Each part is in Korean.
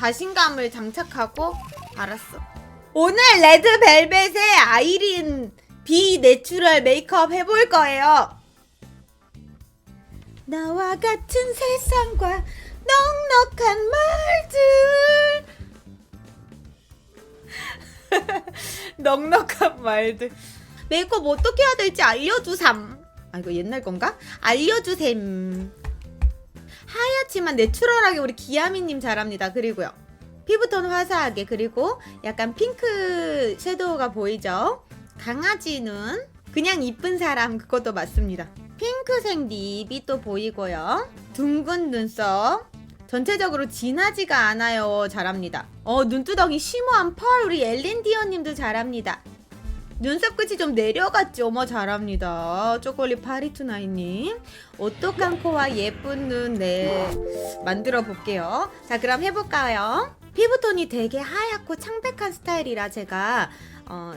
자신감을 장착하고 알았어. 오늘 레드벨벳의 아이린 비 내추럴 메이크업 해볼 거예요. 나와 같은 세상과 넉넉한 말들. 넉넉한 말들. 메이크업 어떻게 해야 될지 알려주삼. 아, 이거 옛날 건가? 알려주셈. 하얗지만 내추럴하게 우리 기아미님 잘합니다. 그리고요, 피부톤 화사하게, 그리고 약간 핑크 섀도우가 보이죠? 강아지 눈, 그냥 이쁜 사람, 그것도 맞습니다. 핑크색 립이 또 보이고요. 둥근 눈썹, 전체적으로 진하지가 않아요. 잘합니다. 눈두덩이 쉬머한 펄, 우리 엘린디어님도 잘합니다. 눈썹 끝이 좀 내려갔죠? 어머, 잘합니다. 초콜릿 파리투나이님. 오똑한 코와 예쁜 눈, 네, 만들어 볼게요. 자, 그럼 해볼까요? 피부톤이 되게 하얗고 창백한 스타일이라 제가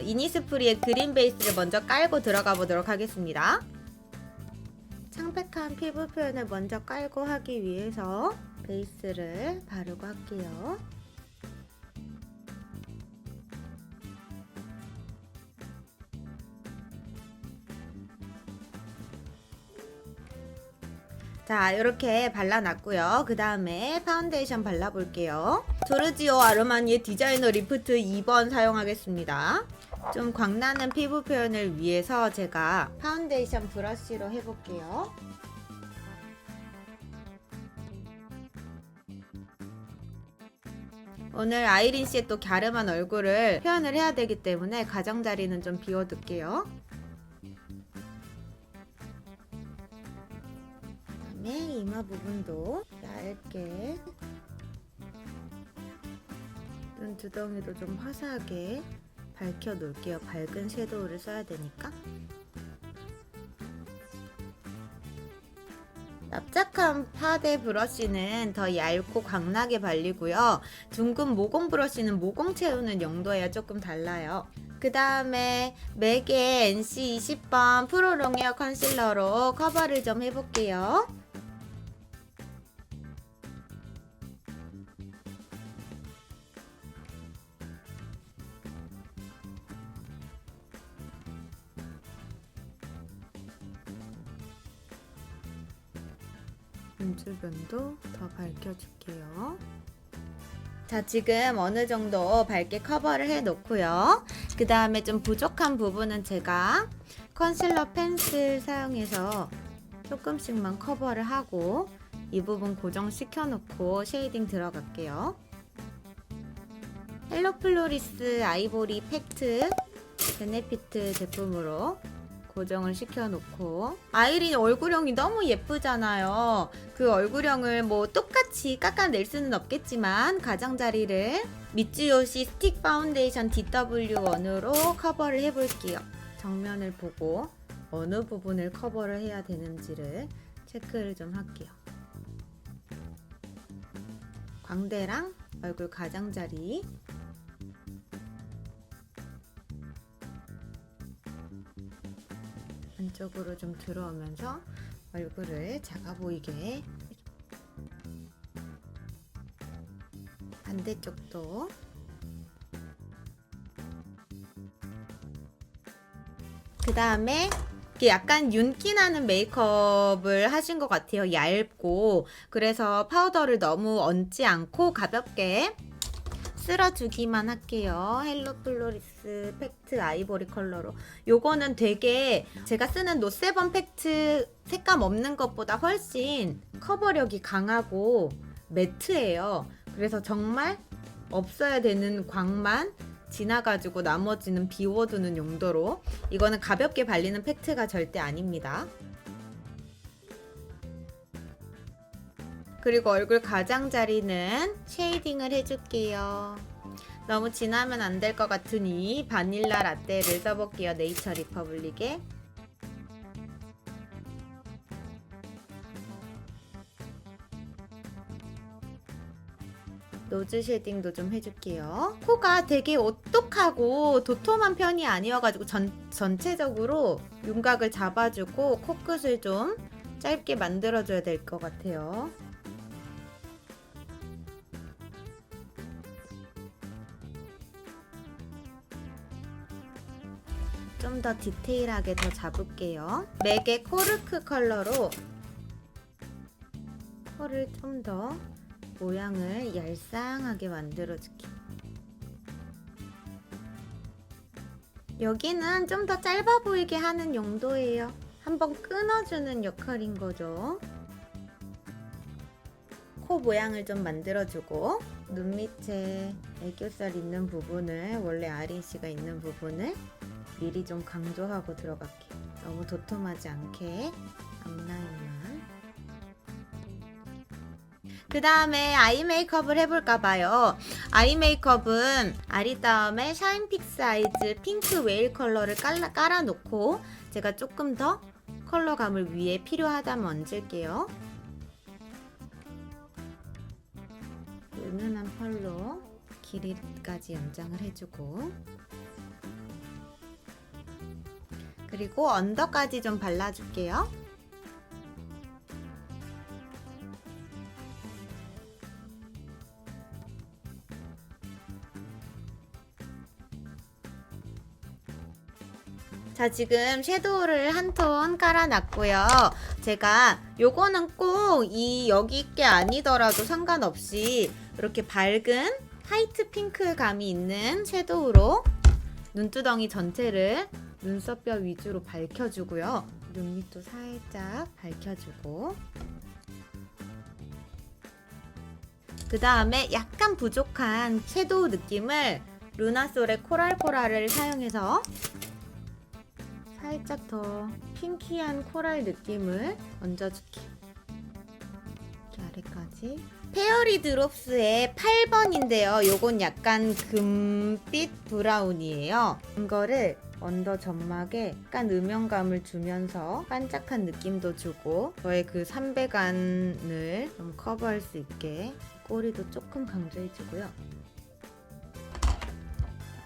이니스프리의 그린 베이스를 먼저 깔고 들어가 보도록 하겠습니다. 창백한 피부 표현을 먼저 깔고 하기 위해서 베이스를 바르고 할게요. 자, 이렇게 발라놨고요. 그 다음에 파운데이션 발라볼게요. 조르지오 아르마니의 디자이너 리프트 2번 사용하겠습니다. 좀 광나는 피부 표현을 위해서 제가 파운데이션 브러쉬로 해볼게요. 오늘 아이린 씨의 또 갸름한 얼굴을 표현을 해야 되기 때문에 가장자리는 좀 비워둘게요. 이마 부분도 얇게, 눈두덩이도 좀 화사하게 밝혀 놓을게요. 밝은 섀도우를 써야 되니까. 납작한 파데 브러쉬는 더 얇고 광나게 발리고요. 둥근 모공 브러쉬는 모공 채우는 용도야 조금 달라요. 그 다음에 맥의 NC 20번 프로 롱웨어 컨실러로 커버를 좀 해볼게요. 눈주변도 더 밝혀줄게요. 자, 지금 어느 정도 밝게 커버를 해 놓고요. 그 다음에 좀 부족한 부분은 제가 컨실러 펜슬 사용해서 조금씩만 커버를 하고 이 부분 고정시켜 놓고 쉐이딩 들어갈게요. 헬로 플로리스 아이보리 팩트 베네피트 제품으로 고정을 시켜놓고, 아이린 얼굴형이 너무 예쁘잖아요. 그 얼굴형을 뭐 똑같이 깎아낼 수는 없겠지만 가장자리를 미쯔요시 스틱 파운데이션 DW1으로 커버를 해볼게요. 정면을 보고 어느 부분을 커버를 해야 되는지를 체크를 좀 할게요. 광대랑 얼굴 가장자리, 안쪽으로 좀 들어오면서 얼굴을 작아 보이게, 반대쪽도 그 다음에 약간 윤기 나는 메이크업을 하신 것 같아요. 얇고, 그래서 파우더를 너무 얹지 않고 가볍게 쓸어주기만 할게요. 헬로 플로리스 팩트 아이보리 컬러로. 요거는 되게 제가 쓰는 노세번 팩트 색감 없는 것보다 훨씬 커버력이 강하고 매트해요. 그래서 정말 없어야 되는 광만 지나가지고 나머지는 비워두는 용도로. 이거는 가볍게 발리는 팩트가 절대 아닙니다. 그리고 얼굴 가장자리는 쉐이딩을 해줄게요. 너무 진하면 안 될 것 같으니 바닐라 라떼를 써볼게요. 네이처 리퍼블릭에. 노즈 쉐딩도 좀 해줄게요. 코가 되게 오똑하고 도톰한 편이 아니어가지고 전체적으로 윤곽을 잡아주고 코끝을 좀 짧게 만들어줘야 될 것 같아요. 좀 더 디테일하게 더 잡을게요. 맥의 코르크 컬러로 코를 좀 더 모양을 얄쌍하게 만들어줄게. 여기는 좀 더 짧아 보이게 하는 용도예요. 한번 끊어주는 역할인 거죠. 코 모양을 좀 만들어주고 눈 밑에 애교살 있는 부분을, 원래 아린 씨가 있는 부분을 미리 좀 강조하고 들어갈게. 너무 도톰하지 않게 앞라인만. 그 다음에 아이 메이크업을 해볼까봐요. 아이 메이크업은 아리따움의 샤인픽스 아이즈 핑크 웨일 컬러를 깔아놓고 제가 조금 더 컬러감을 위에 필요하다면 얹을게요. 은은한 펄로 길이까지 연장을 해주고, 그리고 언더까지 좀 발라줄게요. 자, 지금 섀도우를 한 톤 깔아놨고요. 제가 요거는 꼭 여기 게 아니더라도 상관없이 이렇게 밝은 화이트 핑크 감이 있는 섀도우로 눈두덩이 전체를 눈썹뼈 위주로 밝혀주고요. 눈 밑도 살짝 밝혀주고, 그 다음에 약간 부족한 섀도우 느낌을 루나솔의 코랄을 사용해서 살짝 더 핑키한 코랄 느낌을 얹어줄게요. 이렇게 아래까지. 페어리 드롭스의 8번인데요. 요건 약간 금빛 브라운이에요. 이거를 언더 점막에 약간 음영감을 주면서 반짝한 느낌도 주고, 저의 그 삼배간을 좀 커버할 수 있게 꼬리도 조금 강조해주고요.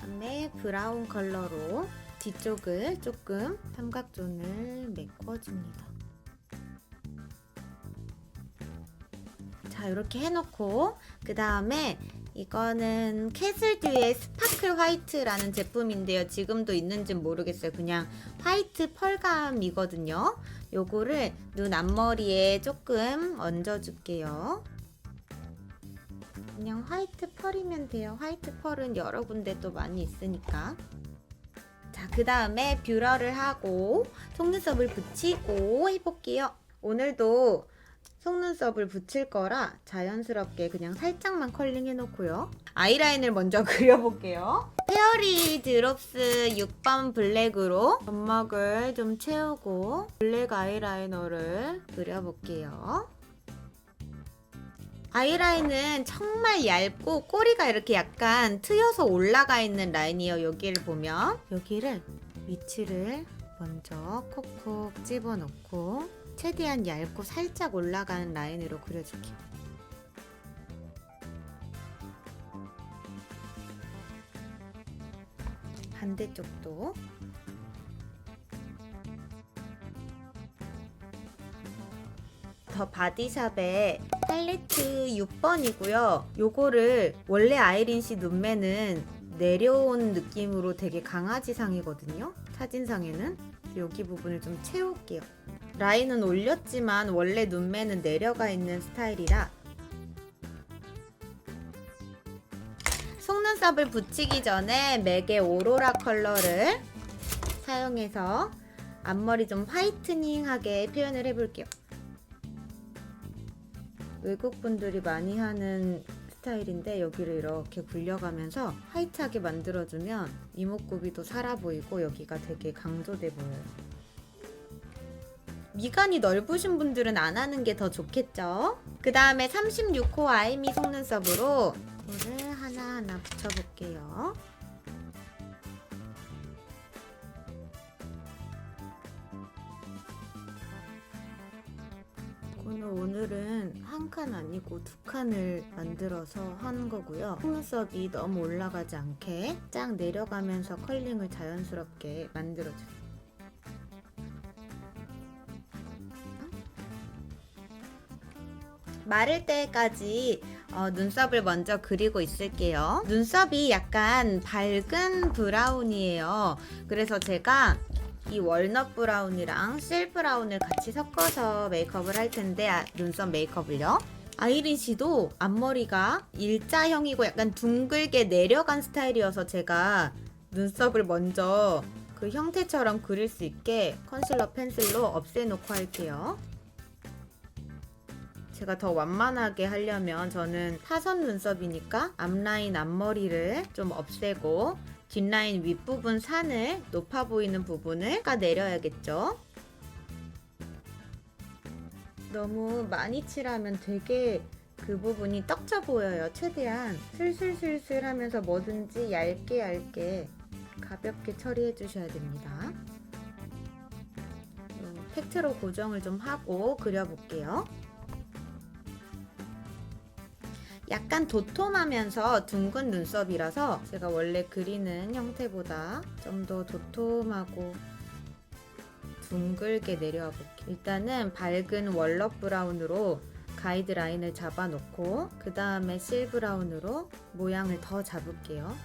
그다음에 브라운 컬러로 뒤쪽을 조금 삼각존을 메꿔줍니다. 자, 이렇게 해놓고 그 다음에 이거는 캐슬듀의 스파클 화이트라는 제품인데요. 지금도 있는지 모르겠어요. 그냥 화이트 펄감이거든요. 요거를 눈 앞머리에 조금 얹어줄게요. 그냥 화이트 펄이면 돼요. 화이트 펄은 여러 군데 또 많이 있으니까. 자, 그 다음에 뷰러를 하고 속눈썹을 붙이고 해볼게요. 오늘도 속눈썹을 붙일 거라 자연스럽게 그냥 살짝만 컬링 해놓고요. 아이라인을 먼저 그려볼게요. 페어리 드롭스 6번 블랙으로 점막을 좀 채우고 블랙 아이라이너를 그려볼게요. 아이라인은 정말 얇고 꼬리가 이렇게 약간 트여서 올라가 있는 라인이에요. 여기를 보면 여기를 위치를 먼저 콕콕 집어넣고 최대한 얇고 살짝 올라가는 라인으로 그려줄게요. 반대쪽도 더 바디샵의 팔레트 6번이고요. 요거를 원래 아이린 씨 눈매는 내려온 느낌으로 되게 강아지상이거든요. 사진상에는. 여기 부분을 좀 채울게요. 라인은 올렸지만 원래 눈매는 내려가 있는 스타일이라. 속눈썹을 붙이기 전에 맥의 오로라 컬러를 사용해서 앞머리 좀 화이트닝하게 표현을 해볼게요. 외국분들이 많이 하는 스타일인데 여기를 이렇게 굴려가면서 화이트하게 만들어주면 이목구비도 살아 보이고 여기가 되게 강조돼 보여요. 미간이 넓으신 분들은 안 하는 게 더 좋겠죠? 그 다음에 36호 아이미 속눈썹으로 이거를 하나하나 붙여볼게요. 오늘은 한 칸 아니고 두 칸을 만들어서 한 거고요. 속눈썹이 너무 올라가지 않게 쫙 내려가면서 컬링을 자연스럽게 만들어줘요. 마를 때까지 눈썹을 먼저 그리고 있을게요. 눈썹이 약간 밝은 브라운이에요. 그래서 제가 이 월넛 브라운이랑 실 브라운을 같이 섞어서 메이크업을 할 텐데 눈썹 메이크업을요. 아이린 씨도 앞머리가 일자형이고 약간 둥글게 내려간 스타일이어서 제가 눈썹을 먼저 그 형태처럼 그릴 수 있게 컨실러 펜슬로 없애놓고 할게요. 제가 더 완만하게 하려면 저는 타선 눈썹이니까 앞라인 앞머리를 좀 없애고 뒷라인 윗부분 산을 높아 보이는 부분을 깎아내려야겠죠. 너무 많이 칠하면 되게 그 부분이 떡져 보여요. 최대한 슬슬슬슬 하면서 뭐든지 얇게 가볍게 처리해 주셔야 됩니다. 팩트로 고정을 좀 하고 그려볼게요. 약간 도톰하면서 둥근 눈썹이라서 제가 원래 그리는 형태보다 좀 더 도톰하고 둥글게 내려와 볼게요. 일단은 밝은 월넛 브라운으로 가이드라인을 잡아놓고 그 다음에 실 브라운으로 모양을 더 잡을게요.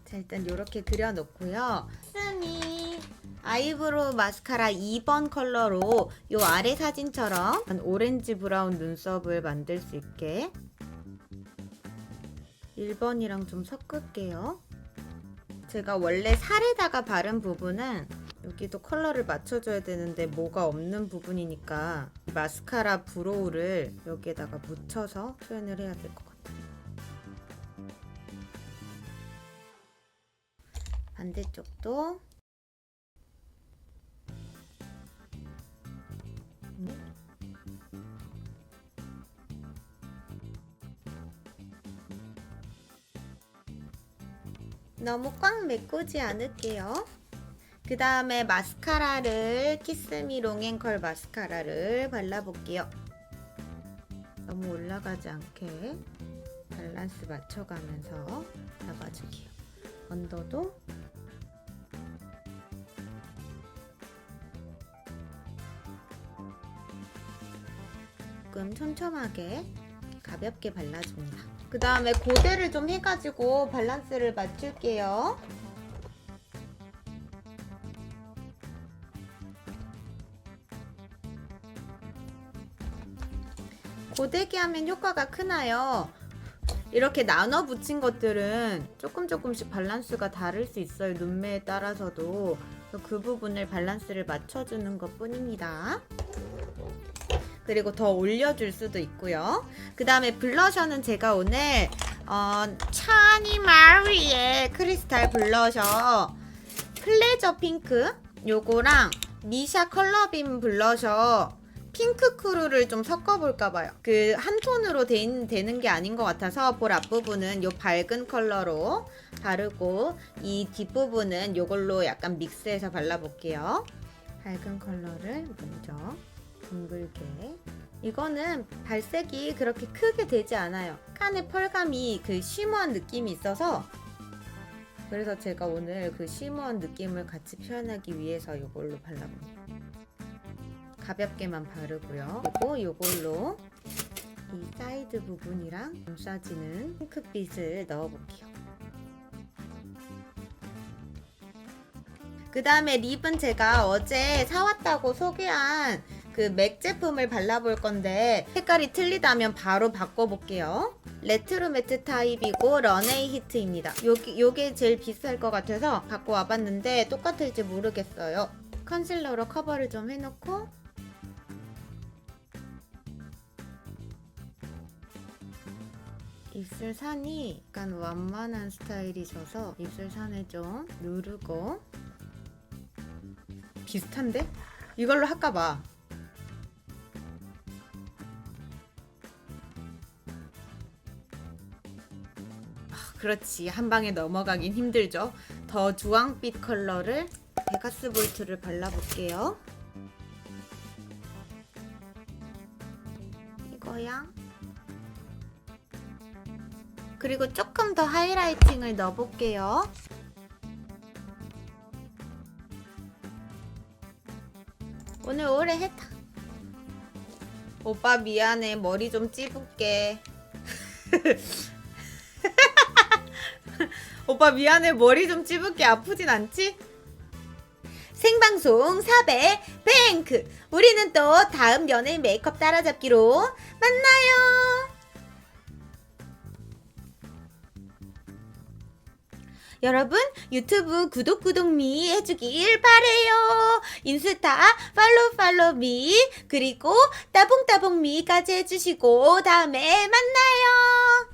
자, 일단 이렇게 그려놓고요. 스미 아이브로우 마스카라 2번 컬러로 이 아래 사진처럼 오렌지 브라운 눈썹을 만들 수 있게 1번이랑 좀 섞을게요. 제가 원래 살에다가 바른 부분은 여기도 컬러를 맞춰줘야 되는데 뭐가 없는 부분이니까 마스카라 브로우를 여기에다가 묻혀서 표현을 해야 될 것 같아요. 반대쪽도 너무 꽉 메꾸지 않을게요. 그 다음에 마스카라를 키스미 롱앤컬 마스카라를 발라볼게요. 너무 올라가지 않게 밸런스 맞춰가면서 잡아줄게요. 언더도 조금 촘촘하게 가볍게 발라줍니다. 그 다음에 고데를 좀 해가지고 밸런스를 맞출게요. 고데기 하면 효과가 크나요? 이렇게 나눠 붙인 것들은 조금씩 밸런스가 다를 수 있어요. 눈매에 따라서도. 그 부분을 밸런스를 맞춰주는 것 뿐입니다. 그리고 더 올려줄 수도 있고요. 그 다음에 블러셔는 제가 오늘 차니 마리의 크리스탈 블러셔 플레저 핑크 요거랑 미샤 컬러빔 블러셔 핑크 크루를 좀 섞어볼까봐요. 그 한 톤으로 되는 게 아닌 것 같아서 볼 앞부분은 요 밝은 컬러로 바르고 이 뒷부분은 요걸로 약간 믹스해서 발라볼게요. 밝은 컬러를 먼저 둥글게. 이거는 발색이 그렇게 크게 되지 않아요. 칸의 펄감이 그 쉬머한 느낌이 있어서 그래서 제가 오늘 그 쉬머한 느낌을 같이 표현하기 위해서 이걸로 발라봅니다. 가볍게만 바르고요. 그리고 이걸로 이 사이드 부분이랑 감싸지는 핑크빛을 넣어볼게요. 그 다음에 립은 제가 어제 사왔다고 소개한 그 맥 제품을 발라볼 건데 색깔이 틀리다면 바로 바꿔볼게요. 레트로 매트 타입이고 런웨이 히트입니다. 요게 제일 비쌀 것 같아서 갖고 와봤는데 똑같을지 모르겠어요. 컨실러로 커버를 좀 해놓고 입술 산이 약간 완만한 스타일이셔서 입술 산을 좀 누르고 비슷한데? 이걸로 할까봐. 그렇지, 한 방에 넘어가긴 힘들죠. 더 주황빛 컬러를 베가스 볼트를 발라볼게요. 이거야. 그리고 조금 더 하이라이팅을 넣어볼게요. 오늘 오래 했다. 오빠 미안해. 머리 좀 찝을게. 오빠 미안해. 머리 좀 찝을게. 아프진 않지? 생방송 4배 뱅크. 우리는 또 다음 연예인 메이크업 따라잡기로 만나요. 여러분 유튜브 구독미 해주길 바래요. 인스타 팔로우미 그리고 따봉미까지 해주시고 다음에 만나요.